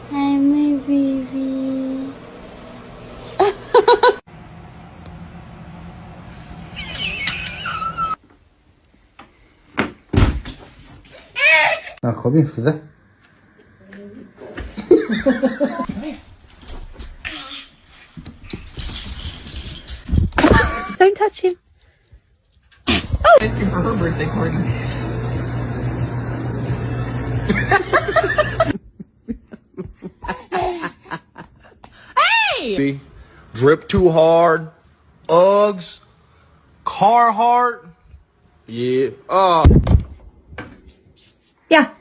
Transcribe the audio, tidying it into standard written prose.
Hi, my baby. 아, 겁이 있으세? Don't touch him. Ice cream for her birthday party. Hey! Drip too hard. Uggs. Carhartt. Yeah. Yeah.